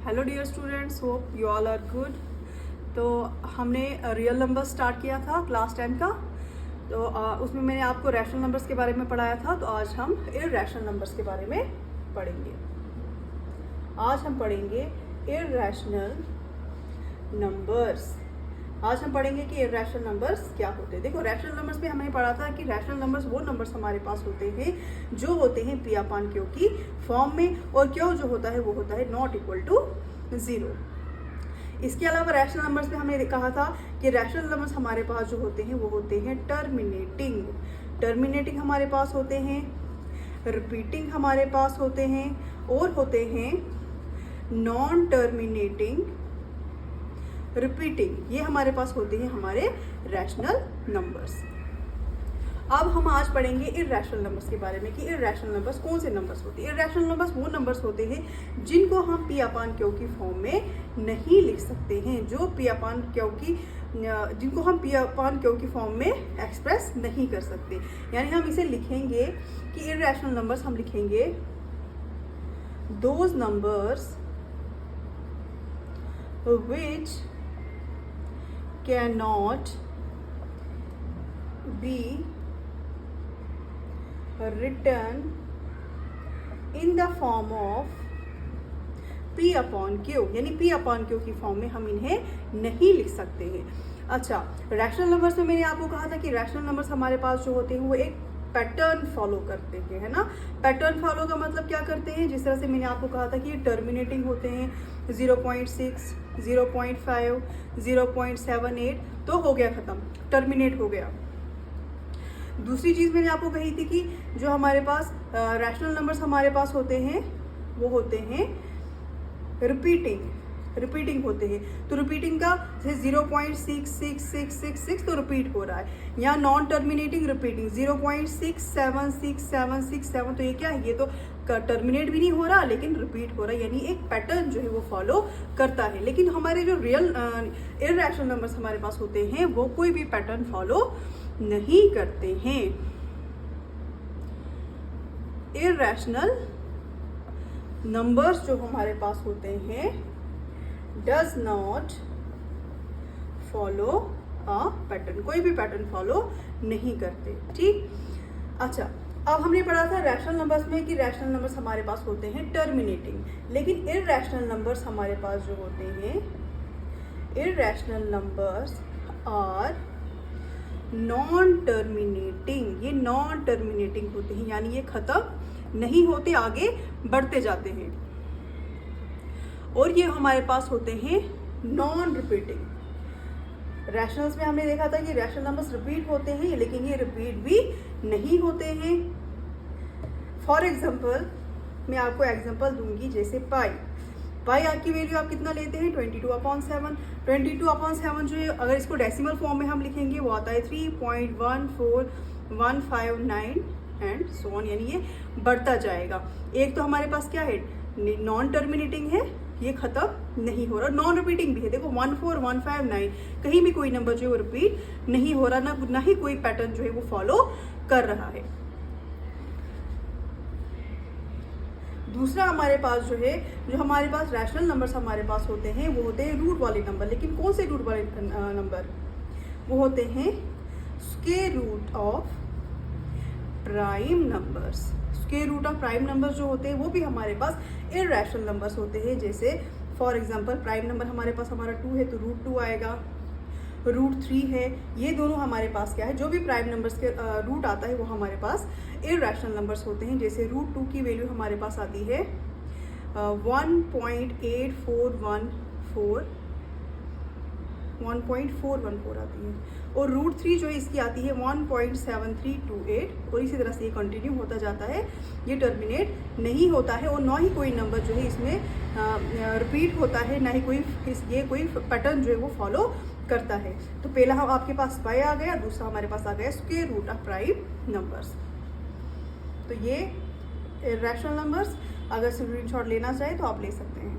Hello dear students, hope you all are good. तो हमने real number start किया था क्लास 10 का। तो उसमें मैंने आपको रैशनल नंबर्स के बारे में पढ़ाया था। तो आज हम इररैशनल नंबर्स के बारे में पढ़ेंगे। आज हम पढ़ेंगे इररैशनल नंबर्स। आज हम पढ़ेंगे कि इररैशनल नंबर्स क्या होते हैं। देखो, रैशनल नंबर्स में हमने पढ़ा था कि रैशनल नंबर्स वो नंबर्स हमारे पास होते हैं जो होते हैं पी अपॉन क्यू की फॉर्म में, और क्यू जो होता है वो होता है नॉट इक्वल टू 0। इसके अलावा रैशनल नंबर्स में हमने कहा था कि रैशनल नंबर्स हमारे पास जो होते हैं वो होते हैं टर्मिनेटिंग हमारे पास होते हैं, रिपीटिंग हमारे पास होते हैं, और होते हैं नॉन टर्मिनेटिंग रिपीटिंग। ये हमारे पास होते हैं हमारे रैशनल नंबर्स। अब हम आज पढ़ेंगे इररैशनल नंबर्स के बारे में कि इररैशनल नंबर्स कौन से नंबर्स होते हैं। इररैशनल नंबर्स वो नंबर्स होते हैं जिनको हम पी अपॉन क्यू की फॉर्म में नहीं लिख सकते हैं, जो पी अपॉन क्यू की जिनको हम पी अपॉन क्यू की फॉर्म में एक्सप्रेस नहीं कर सकते। यानी हम इसे लिखेंगे कि इररैशनल नंबर्स हम लिखेंगे those numbers which cannot be written in the form of P upon Q, यानी P upon Q की फॉर्म में हम इन्हें नहीं लिख सकते हैं। अच्छा, रैशनल नंबर्स में मैंने आपको कहा था कि रैशनल नंबर्स हमारे पास जो होते हैं वो एक पैटर्न फॉलो करते हैं, है ना। पैटर्न फॉलो का मतलब क्या करते हैं, जिस तरह से मैंने आपको कहा था कि ये टर्मिनेटिंग होते हैं 0.6, 0.5, 0.78, तो हो गया ख़त्म, टर्मिनेट हो गया। दूसरी चीज़ मैंने आपको कही थी कि जो हमारे पास रैशनल नंबर्स हमारे पास होते हैं वो होते हैं रिपीटिंग होते हैं। तो रिपीटिंग का जैसे 0.6666 तो रिपीट हो रहा है। यहाँ नॉन टर्मिनेटिंग रिपीटिंग 0.676767, तो ये क्या है, ये तो टर्मिनेट भी नहीं हो रहा लेकिन रिपीट हो रहा है, यानी एक पैटर्न जो है वो फॉलो करता है। लेकिन हमारे जो रियल इररैशनल नंबर्स हमारे पास होते हैं वो कोई भी पैटर्न फॉलो नहीं करते हैं। इररैशनल नंबर्स जो हमारे पास होते हैं does not follow a pattern, कोई भी पैटर्न फॉलो नहीं करते। ठीक, अच्छा, अब हमने पढ़ा था रैशनल नंबर्स में कि रैशनल नंबर्स हमारे पास होते हैं टर्मिनेटिंग, लेकिन इररैशनल नंबर्स हमारे पास जो होते हैं, irrational numbers are non terminating. ये नॉन टर्मिनेटिंग होते हैं, यानी ये खत्म नहीं होते, आगे बढ़ते जाते हैं। और ये हमारे पास होते हैं नॉन रिपीटिंग। रैशनल्स में हमने देखा था कि रैशनल नंबर्स रिपीट होते हैं, लेकिन ये रिपीट भी नहीं होते हैं। फॉर एग्जांपल मैं आपको एग्जांपल दूंगी, जैसे पाई की वैल्यू आप कितना लेते हैं 22/7। 22/7 जो है, अगर इसको डेसिमल फॉर्म में हम लिखेंगे वो आता है 3.14159 एंड सो ऑन, यानी ये बढ़ता जाएगा। एक तो हमारे पास क्या है, नॉन टर्मिनेटिंग है, ये खत्म नहीं हो रहा, नॉन रिपीटिंग भी है। देखो 14159, कहीं भी कोई नंबर जो है वो रिपीट नहीं हो रहा, ना ही कोई पैटर्न जो है वो फॉलो कर रहा है। दूसरा हमारे पास जो है, जो हमारे पास रैशनल नंबर्स हमारे पास होते हैं वो होते हैं रूट वाले नंबर। लेकिन कौन से रूट वाले नंबर, वो होते हैं square root of prime numbers. Square root of prime numbers जो होते हैं वो भी हमारे पास इररैशनल नंबर्स होते हैं। जैसे फॉर एग्जांपल प्राइम नंबर हमारे पास हमारा 2 है तो √2 आएगा, √3 है, ये दोनों हमारे पास क्या है, जो भी प्राइम नंबर्स के रूट आता है वो हमारे पास इररैशनल नंबर्स होते हैं। जैसे √2 की वैल्यू हमारे पास आती है 1.414 आती है, और √3 जो है इसकी आती है 1.7328, और इसी तरह से ये कंटिन्यू होता जाता है, ये टर्मिनेट नहीं होता है, और ना ही कोई नंबर जो है इसमें रिपीट होता है, ना ही कोई ये कोई पैटर्न जो है वो फॉलो करता है। तो पहला हम आपके पास पाई आ गया, दूसरा हमारे पास आ गया square root of prime numbers. तो ये रैशनल नंबर्स, अगर स्क्रीनशॉट लेना चाहे तो आप ले सकते हैं।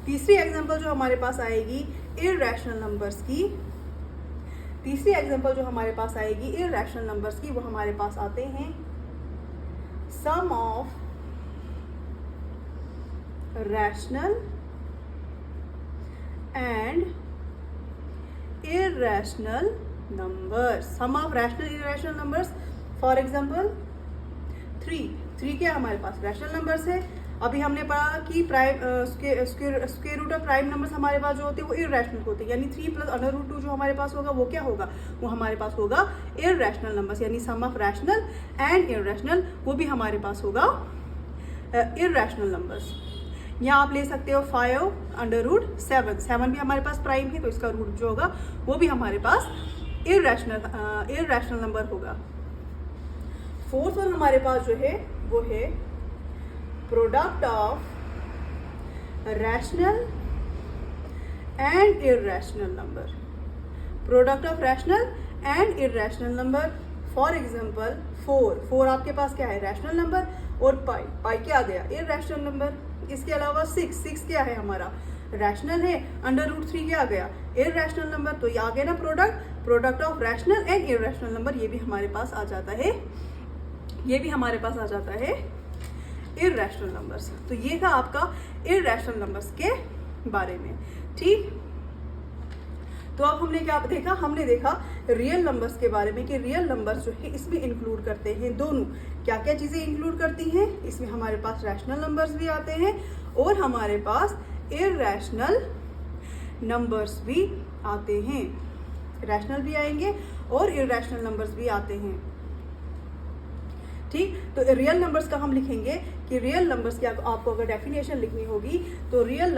तीसरी एग्जांपल जो हमारे पास आएगी इररैशनल नंबर्स की, तीसरी एग्जांपल जो हमारे पास आएगी इररैशनल नंबर्स की, वो हमारे पास आते हैं sum of rational and irrational numbers, sum of rational irrational numbers. For example 3 क्या हमारे पास रैशनल नंबर्स है. अभी हमने पढ़ा कि prime square root of prime numbers हमारे पास जो होते हैं वो इररेशनल होते हैं, यानी 3 + √2 जो हमारे पास होगा वो क्या होगा, वो हमारे पास होगा इररेशनल नंबर्स, यानी सम ऑफ रैशनल एंड इररेशनल वो भी हमारे पास होगा इररेशनल नंबर्स. यहाँ आप ले सकते हो 5 √7. 7 भी हमारे पास प्राइम है तो इसका रूट जो होगा वो भी हमारे पास इररेशनल नंबर होगा. फोर्थ वन हमारे पास जो है वो है product of rational and irrational number. Product of rational and irrational number. For example 4 आपके पास क्या है, रैशनल नंबर, और पाई क्या आ गया, इररेशनल नंबर. इसके अलावा 6 क्या है हमारा, रैशनल है. √3 क्या आ गया, इररेशनल नंबर. तो ये आ गया ना product of rational and irrational number. ये भी हमारे पास आ जाता है, ये भी हमारे पास आ जाता है इररेशनल नंबर्स. तो ये था आपका इररेशनल नंबर्स के बारे में. ठीक, तो अब हमने क्या देखा, हमने देखा रियल नंबर्स के बारे में कि रियल नंबर्स जो है इसमें इंक्लूड करते हैं दोनों. क्या क्या चीज़ें इंक्लूड करती हैं, इसमें हमारे पास रैशनल नंबर्स भी आते हैं और हमारे पास इररेशनल नंबर्स भी आते हैं. रैशनल भी आएंगे और इररेशनल नंबर्स भी आते हैं. ठीक, तो रियल नंबर्स का हम लिखेंगे कि रियल नंबर्स की आपको अगर डेफिनेशन लिखनी होगी तो रियल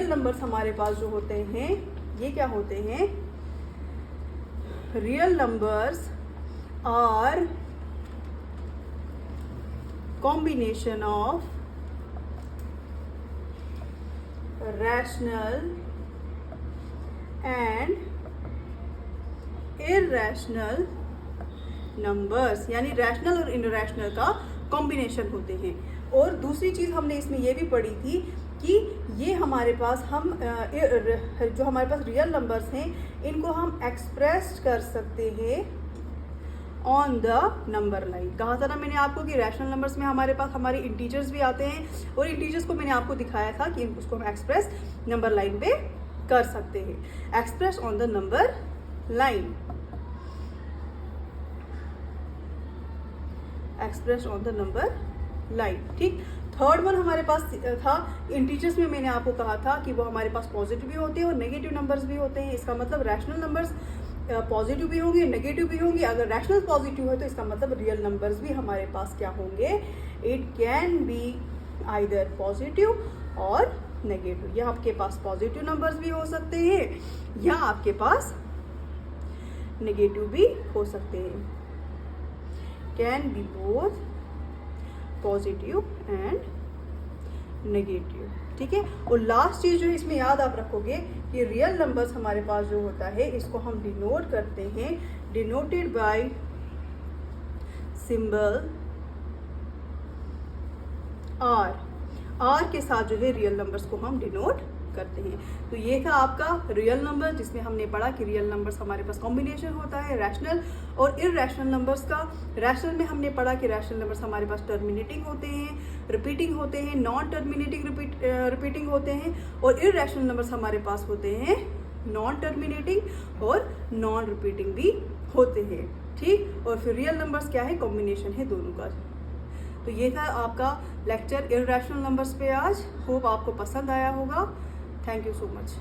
नंबर्स हमारे पास जो होते हैं ये क्या होते हैं, real numbers are combination of rational and irrational numbers, यानी रैशनल और इररेशनल का कॉम्बिनेशन होते हैं. और दूसरी चीज़ हमने इसमें ये भी पढ़ी थी कि ये हमारे पास जो हमारे पास रियल नंबर्स हैं इनको हम एक्सप्रेस कर सकते हैं ऑन द नंबर लाइन. कहा था ना मैंने आपको कि रैशनल नंबर्स में हमारे पास हमारे इंटीजर्स भी आते हैं और इंटीजर्स को मैंने आपको दिखाया था कि उसको हम एक्सप्रेस नंबर लाइन पे कर सकते हैं. Express on the number line, express on the number line. ठीक, थर्ड वन हमारे पास था इंटीजर्स में. मैंने आपको कहा था कि वो हमारे पास पॉजिटिव भी होते हैं और नेगेटिव नंबर्स भी होते हैं. इसका मतलब रैशनल नंबर्स पॉजिटिव भी होंगे, नेगेटिव भी होंगे. अगर रैशनल पॉजिटिव है तो इसका मतलब रियल नंबर्स भी हमारे पास क्या होंगे, it can be either positive और नेगेटिव. या आपके पास पॉजिटिव नंबर्स भी हो सकते हैं या आपके पास नेगेटिव भी हो सकते हैं. Can be both positive and negative. ठीक है, और लास्ट चीज जो है इसमें याद आप रखोगे कि रियल नंबर्स हमारे पास जो होता है इसको हम डिनोट करते हैं, डिनोटेड बाय सिंबल आर के साथ जो है रियल नंबर्स को हम डिनोट करते हैं. तो ये था आपका रियल नंबर जिसमें हमने पढ़ा कि रियल नंबर्स हमारे पास कॉम्बिनेशन होता है रैशनल और इररेशनल नंबर्स का. रैशनल में हमने पढ़ा कि रैशनल नंबर्स हमारे पास टर्मिनेटिंग होते हैं, रिपीटिंग होते हैं, नॉन टर्मिनेटिंग रिपीटिंग होते हैं, और इररेशनल नंबर्स हमारे पास होते हैं नॉन टर्मिनेटिंग और नॉन रिपीटिंग भी होते हैं. ठीक, और फिर रियल नंबर्स क्या है, कॉम्बिनेशन है दोनों का. तो ये था आपका लेक्चर इररेशनल नंबर्स पे आज. होप आपको पसंद आया होगा. Thank you so much.